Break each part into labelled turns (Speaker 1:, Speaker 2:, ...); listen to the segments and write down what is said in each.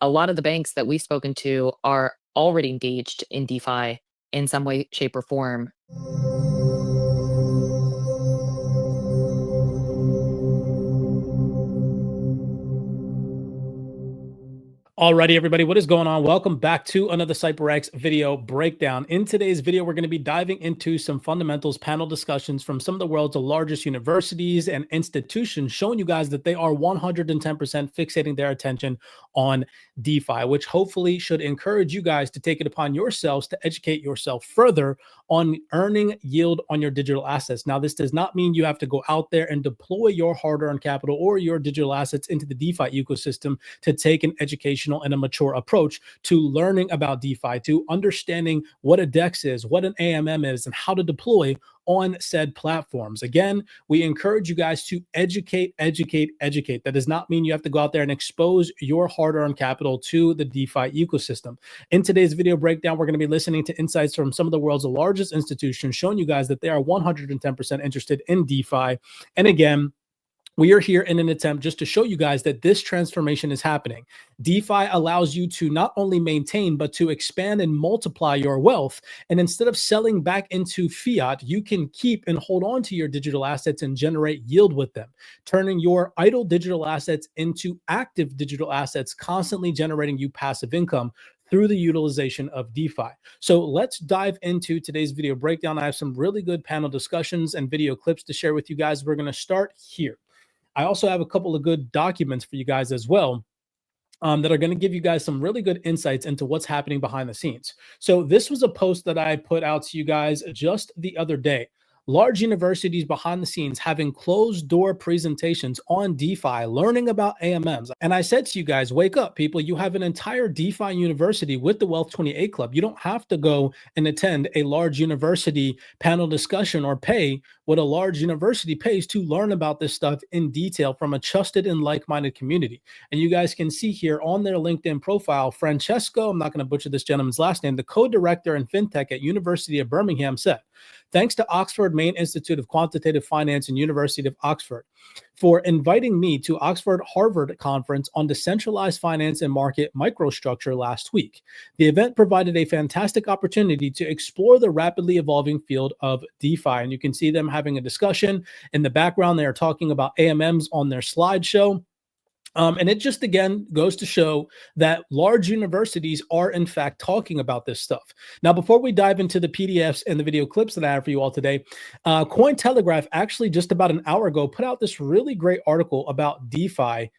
Speaker 1: a lot of the banks that we've spoken to are already engaged in DeFi in some way, shape, or form.
Speaker 2: Alrighty, everybody, what is going on? Welcome back to another CYPRX video breakdown. In today's video, we're going to be diving into some fundamentals panel discussions from some of the world's largest universities and institutions, showing you guys that they are 110% fixating their attention on DeFi, which hopefully should encourage you guys to take it upon yourselves to educate yourself further on earning yield on your digital assets. Now, this does not mean you have to go out there and deploy your hard-earned capital or your digital assets into the DeFi ecosystem to take an educational and a mature approach to learning about DeFi, to understanding what a DEX is, what an AMM is, and how to deploy on said platforms. Again, we encourage you guys to educate. That does not mean you have to go out there and expose your hard-earned capital to the DeFi ecosystem. In today's video breakdown, we're going to be listening to insights from some of the world's largest institutions, showing you guys that they are 110% interested in DeFi. And again, we are here in an attempt just to show you guys that this transformation is happening. DeFi allows you to not only maintain, but to expand and multiply your wealth. And instead of selling back into fiat, you can keep and hold on to your digital assets and generate yield with them, turning your idle digital assets into active digital assets, constantly generating you passive income through the utilization of DeFi. So let's dive into today's video breakdown. I have some really good panel discussions and video clips to share with you guys. We're going to start here. I also have a couple of good documents for you guys as well that are going to give you guys some really good insights into what's happening behind the scenes. So this was a post that I put out to you guys just the other day. Large universities behind the scenes having closed door presentations on DeFi, learning about AMMs. And I said to you guys, wake up, people. You have an entire DeFi university with the Wealth 28 Club. You don't have to go and attend a large university panel discussion or pay what a large university pays to learn about this stuff in detail from a trusted and like-minded community. And you guys can see here on their LinkedIn profile, Francesco, I'm not going to butcher this gentleman's last name, the co-director in fintech at University of Birmingham, said, "Thanks to Oxford Main Institute of Quantitative Finance and University of Oxford for inviting me to Oxford-Harvard conference on decentralized finance and market microstructure last week. The event provided a fantastic opportunity to explore the rapidly evolving field of DeFi." And you can see them having a discussion. In the background, they are talking about AMMs on their slideshow. And it just, again, goes to show that large universities are, in fact, talking about this stuff. Now, before we dive into the PDFs and the video clips that I have for you all today, Cointelegraph actually just about an hour ago put out this really great article about DeFi,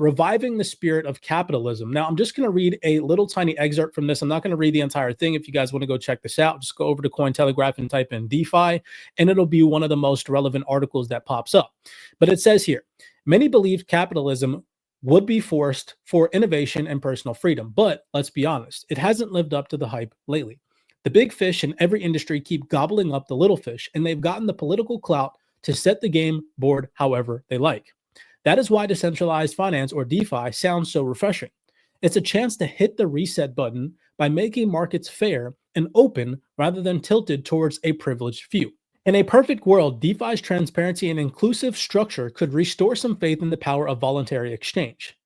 Speaker 2: reviving the spirit of capitalism. Now, I'm just going to read a little tiny excerpt from this. I'm not going to read the entire thing. If you guys want to go check this out, just go over to Cointelegraph and type in DeFi, and it'll be one of the most relevant articles that pops up. But it says here, many believed capitalism would be forced for innovation and personal freedom. But let's be honest, it hasn't lived up to the hype lately. The big fish in every industry keep gobbling up the little fish, and they've gotten the political clout to set the game board however they like. That is why decentralized finance, or DeFi, sounds so refreshing. It's a chance to hit the reset button by making markets fair and open rather than tilted towards a privileged few. In a perfect world, DeFi's transparency and inclusive structure could restore some faith in the power of voluntary exchange.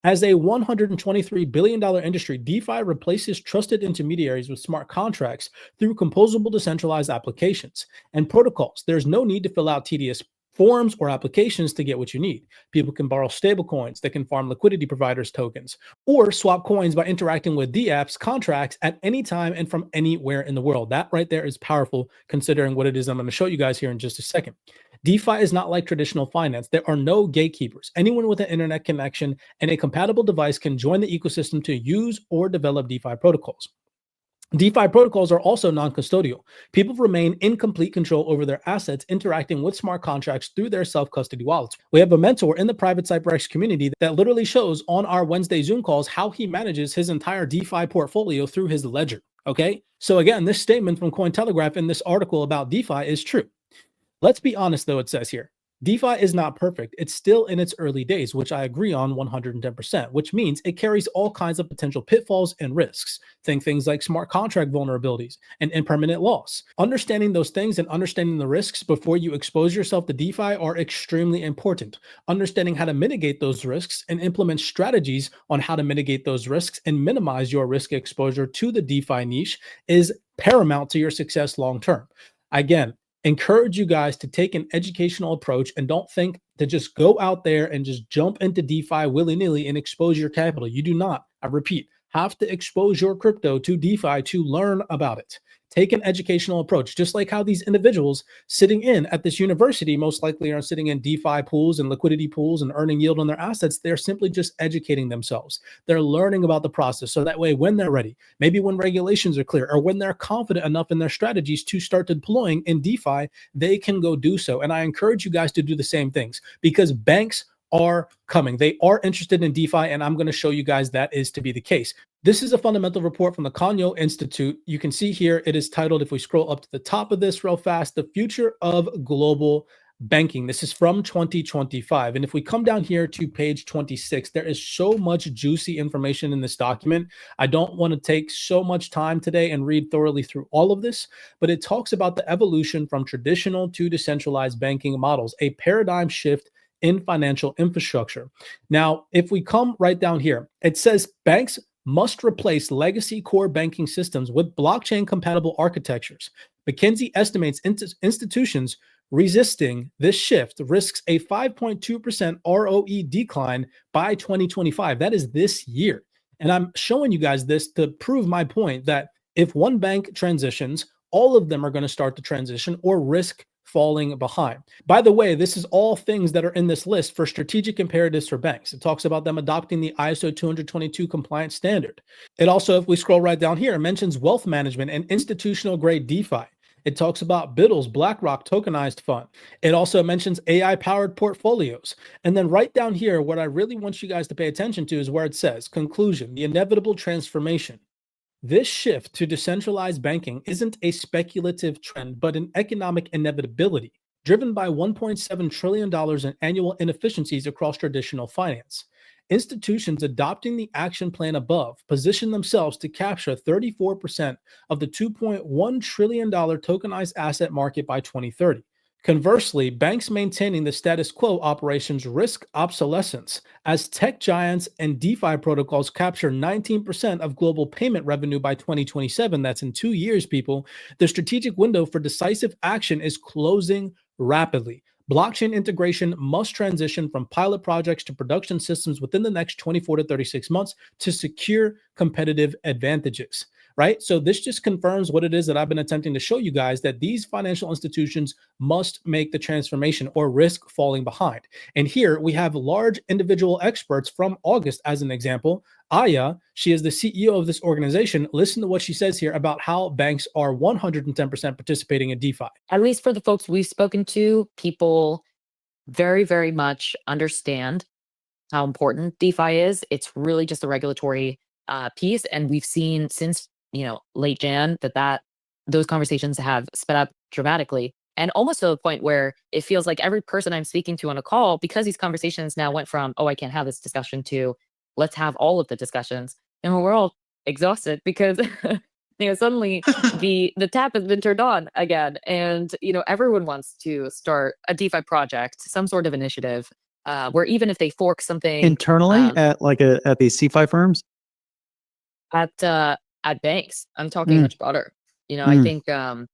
Speaker 2: As a $123 billion industry, DeFi replaces trusted intermediaries with smart contracts through composable decentralized applications and protocols. There's no need to fill out tedious forms or applications to get what you need. People can borrow stable coins, they can farm liquidity providers tokens, or swap coins by interacting with dApps contracts at any time and from anywhere in the world. That right there is powerful, considering what it is I'm going to show you guys here in just a second. DeFi is not like traditional finance. There are no gatekeepers. Anyone with an internet connection and a compatible device can join the ecosystem to use or develop DeFi protocols. DeFi protocols are also non-custodial. People remain in complete control over their assets, interacting with smart contracts through their self-custody wallets. We have a mentor in the private CYPRX community that literally shows on our Wednesday Zoom calls how he manages his entire DeFi portfolio through his ledger. Okay, so again, this statement from Cointelegraph in this article about DeFi is true. Let's be honest, though, it says here, DeFi is not perfect. It's still in its early days, which I agree on 110%, which means it carries all kinds of potential pitfalls and risks. Think things like smart contract vulnerabilities and impermanent loss. Understanding those things and understanding the risks before you expose yourself to DeFi are extremely important. Understanding how to mitigate those risks and implement strategies on how to mitigate those risks and minimize your risk exposure to the DeFi niche is paramount to your success long term. Again, encourage you guys to take an educational approach and don't think to just go out there and just jump into DeFi willy-nilly and expose your capital. You do not, I repeat, have to expose your crypto to DeFi to learn about it. Take an educational approach, just like how these individuals sitting in at this university most likely are sitting in DeFi pools and liquidity pools and earning yield on their assets. They're simply just educating themselves. They're learning about the process. So that way, when they're ready, maybe when regulations are clear or when they're confident enough in their strategies to start deploying in DeFi, they can go do so. And I encourage you guys to do the same things because banks are coming. They are interested in DeFi, and I'm going to show you guys that is to be the case. This is a fundamental report from the Kanyo Institute. You can see here it is titled, if we scroll up to the top of this real fast, The Future of Global Banking. This is from 2025. And if we come down here to page 26, there is so much juicy information in this document. I don't want to take so much time today and read thoroughly through all of this, but it talks about the evolution from traditional to decentralized banking models, a paradigm shift in financial infrastructure. Now, if we come right down here, it says banks must replace legacy core banking systems with blockchain compatible architectures. McKinsey estimates institutions resisting this shift risks a 5.2% ROE decline by 2025. That is this year. And I'm showing you guys this to prove my point that if one bank transitions, all of them are going to start to transition or risk falling behind. By the way, this is all things that are in this list for strategic imperatives for banks. It talks about them adopting the ISO 222 compliance standard. It also, if we scroll right down here, mentions wealth management and institutional grade DeFi. It talks about BUIDL's BlackRock tokenized fund. It also mentions AI-powered portfolios. And then right down here, what I really want you guys to pay attention to is where it says, conclusion, the inevitable transformation. This shift to decentralized banking isn't a speculative trend, but an economic inevitability driven by $1.7 trillion in annual inefficiencies across traditional finance. Institutions adopting the action plan above position themselves to capture 34% of the $2.1 trillion tokenized asset market by 2030. Conversely, banks maintaining the status quo operations risk obsolescence as tech giants and DeFi protocols capture 19% of global payment revenue by 2027. That's in 2 years, people. The strategic window for decisive action is closing rapidly. Blockchain integration must transition from pilot projects to production systems within the next 24 to 36 months to secure competitive advantages. Right? So this just confirms what it is that I've been attempting to show you guys, that these financial institutions must make the transformation or risk falling behind. And here we have large individual experts from August as an example. Aya, she is the CEO of this organization. Listen to what she says here about how banks are 110% participating in DeFi.
Speaker 1: At least for the folks we've spoken to, people very, very much understand how important DeFi is. It's really just a regulatory piece. And we've seen since late Jan that those conversations have sped up dramatically, and almost to the point where it feels like every person I'm speaking to on a call, because these conversations now went from, oh, I can't have this discussion, to let's have all of the discussions, and we're all exhausted because suddenly the tap has been turned on again, and everyone wants to start a DeFi project, some sort of initiative, where even if they fork something
Speaker 3: internally at these CFI firms,
Speaker 1: at banks. I'm talking much broader. I think a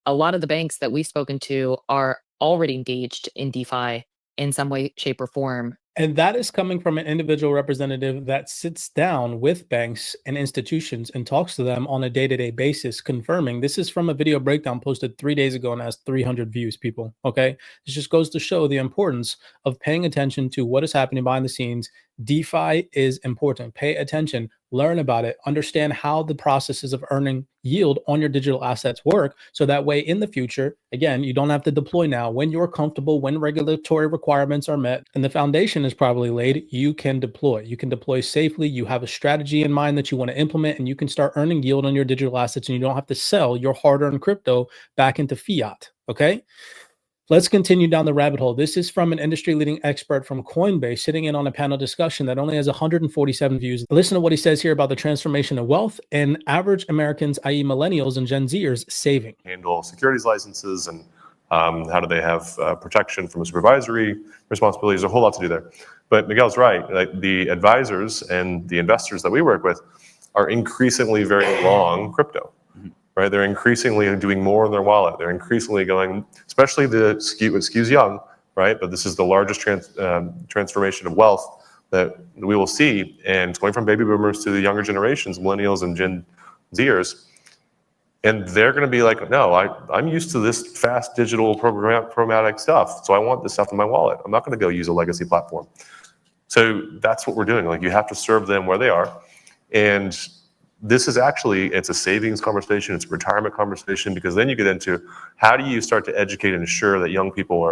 Speaker 1: lot of the banks that we've spoken to are already engaged in DeFi in some way, shape, or form.
Speaker 2: And that is coming from an individual representative that sits down with banks and institutions and talks to them on a day-to-day basis, confirming. This is from a video breakdown posted 3 days ago and has 300 views, people. Okay. This just goes to show the importance of paying attention to what is happening behind the scenes. DeFi is important. Pay attention, learn about it, understand how the processes of earning yield on your digital assets work. So that way in the future, again, you don't have to deploy now. When you're comfortable, when regulatory requirements are met and the foundation is probably laid, you can deploy. You can deploy safely. You have a strategy in mind that you want to implement, and you can start earning yield on your digital assets, and you don't have to sell your hard-earned crypto back into fiat. Okay. Let's continue down the rabbit hole. This is from an industry-leading expert from Coinbase sitting in on a panel discussion that only has 147 views. Listen to what he says here about the transformation of wealth and average Americans, i.e. millennials and Gen Zers, saving.
Speaker 4: Handle securities licenses and how do they have protection from supervisory responsibilities? There's a whole lot to do there. But Miguel's right. Like, the advisors and the investors that we work with are increasingly very long crypto. Right, they're increasingly doing more in their wallet. They're increasingly going, especially what skews young, right? But this is the largest transformation of wealth that we will see, and it's going from baby boomers to the younger generations, millennials and Gen Zers, and they're going to be like, no, I'm used to this fast digital programmatic stuff, so I want this stuff in my wallet. I'm not going to go use a legacy platform. So that's what we're doing. Like, you have to serve them where they are, and this is actually, it's a savings conversation, it's a retirement conversation, because then you get into how do you start to educate and ensure that young people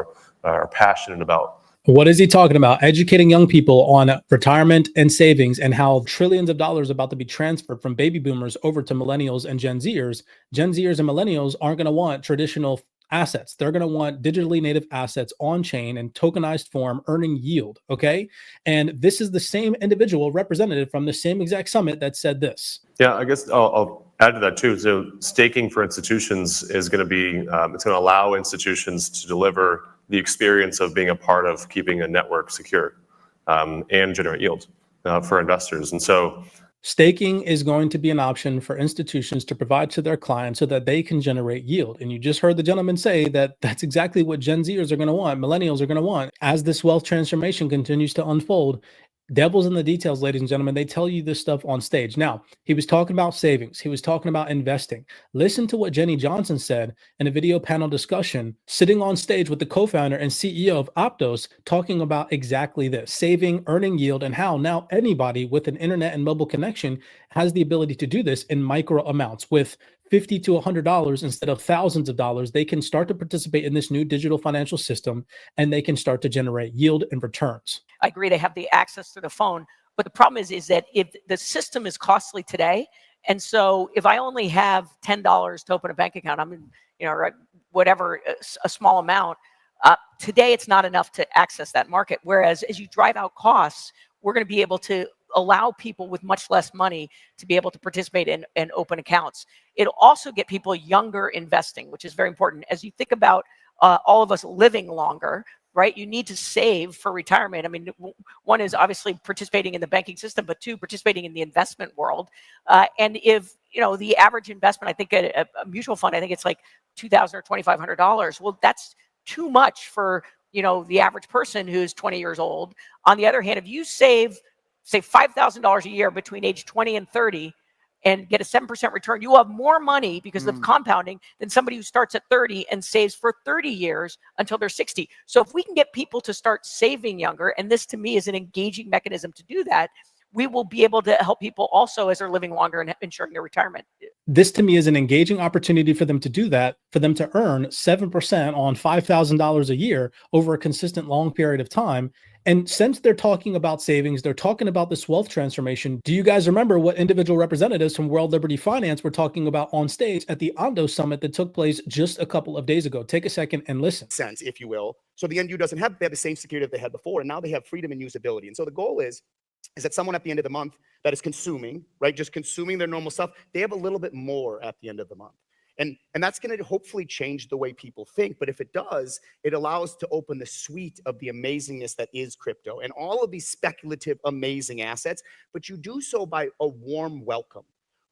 Speaker 4: are passionate about.
Speaker 2: What is he talking about? Educating young people on retirement and savings, and how trillions of dollars are about to be transferred from baby boomers over to millennials and Gen Zers. Gen Zers and millennials aren't going to want traditional assets. They're going to want digitally native assets on chain and tokenized form, earning yield. Okay. And this is the same individual representative from the same exact summit that said this.
Speaker 4: Yeah, I guess I'll add to that too. So staking for institutions is going to be, it's going to allow institutions to deliver the experience of being a part of keeping a network secure and generate yield for investors. And so
Speaker 2: staking is going to be an option for institutions to provide to their clients so that they can generate yield. And you just heard the gentleman say that that's exactly what Gen Zers are going to want, millennials are going to want. As this wealth transformation continues to unfold, devil's in the details, ladies and gentlemen. They tell you this stuff on stage. Now, he was talking about savings. He was talking about investing. Listen to what Jenny Johnson said in a video panel discussion, sitting on stage with the co-founder and CEO of Aptos, talking about exactly this: saving, earning yield, and how now anybody with an internet and mobile connection has the ability to do this in micro amounts. With $50 to $100 instead of thousands of dollars, they can start to participate in this new digital financial system, and they can start to generate yield and returns.
Speaker 5: I agree, they have the access through the phone, but the problem is that if the system is costly today, and so if I only have $10 to open a bank account, I'm in, whatever, a small amount, today it's not enough to access that market. Whereas as you drive out costs, we're going to be able to allow people with much less money to be able to participate in and open accounts. It'll also get people younger investing, which is very important. As you think about all of us living longer, right? You need to save for retirement. I mean, one is obviously participating in the banking system, but two, participating in the investment world. And if, the average investment, I think a mutual fund, I think it's like $2,000 or $2,500. Well, that's too much for, the average person who's 20 years old. On the other hand, if you save, say, $5,000 a year between age 20 and 30, and get a 7% return, you have more money because of compounding than somebody who starts at 30 and saves for 30 years until they're 60. So if we can get people to start saving younger, and this to me is an engaging mechanism to do that, we will be able to help people also as they're living longer and ensuring their retirement.
Speaker 2: This to me is an engaging opportunity for them to do that, for them to earn 7% on $5,000 a year over a consistent long period of time. And since they're talking about savings, they're talking about this wealth transformation. Do you guys remember what individual representatives from World Liberty Finance were talking about on stage at the Ondo Summit that took place just a couple of days ago? Take a second and listen.
Speaker 6: Sense, if you will. So the end user doesn't have the same security that they had before, and now they have freedom and usability. And so the goal is that someone at the end of the month that is consuming, right, just consuming their normal stuff, they have a little bit more at the end of the month. And that's going to hopefully change the way people think. But if it does, it allows to open the suite of the amazingness that is crypto and all of these speculative, amazing assets. But you do so by a warm welcome,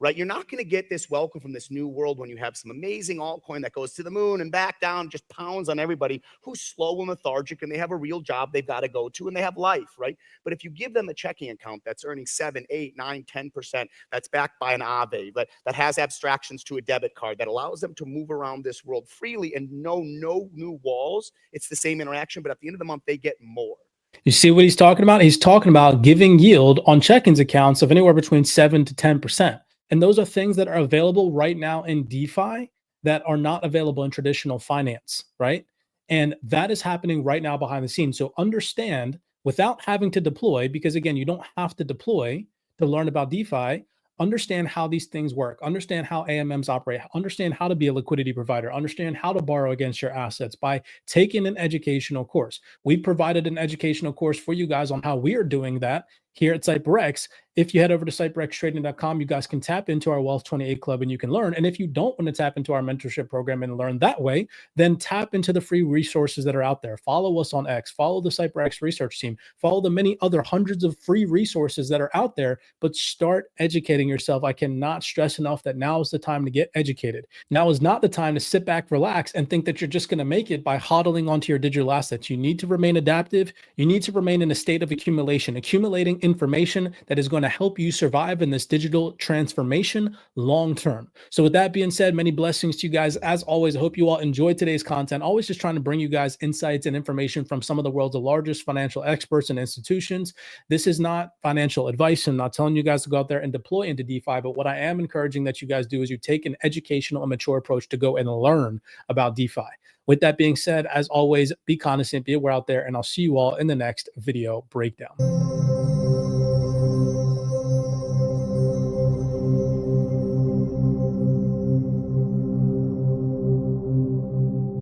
Speaker 6: right? You're not going to get this welcome from this new world when you have some amazing altcoin that goes to the moon and back down, just pounds on everybody who's slow and lethargic, and they have a real job they've got to go to, and they have life, right? But if you give them a checking account that's earning 7, 8, 9, 10%, that's backed by an Aave, that has abstractions to a debit card, that allows them to move around this world freely and no new walls, it's the same interaction, but at the end of the month, they get more.
Speaker 2: You see what he's talking about? He's talking about giving yield on check-ins accounts of anywhere between 7 to 10%. And those are things that are available right now in DeFi that are not available in traditional finance, right? And that is happening right now behind the scenes. So understand, without having to deploy, because again, you don't have to deploy to learn about DeFi, understand how these things work, understand how AMMs operate, understand how to be a liquidity provider, understand how to borrow against your assets by taking an educational course. We've provided an educational course for you guys on how we are doing that here at CYPRX. If you head over to CYPRXtrading.com, you guys can tap into our Wealth 28 Club and you can learn. And if you don't want to tap into our mentorship program and learn that way, then tap into the free resources that are out there. Follow us on X, follow the CYPRX research team, follow the many other hundreds of free resources that are out there, but start educating yourself. I cannot stress enough that now is the time to get educated. Now is not the time to sit back, relax, and think that you're just going to make it by hodling onto your digital assets. You need to remain adaptive. You need to remain in a state of accumulation, accumulating information that is going to help you survive in this digital transformation long term. So with that being said, many blessings to you guys. As always, I hope you all enjoyed today's content. Always just trying to bring you guys insights and information from some of the world's largest financial experts and institutions. This is not financial advice. I'm not telling you guys to go out there and deploy into DeFi, but what I am encouraging that you guys do is you take an educational and mature approach to go and learn about DeFi. With that being said, as always, be cognizant, be aware out there, and I'll see you all in the next video breakdown.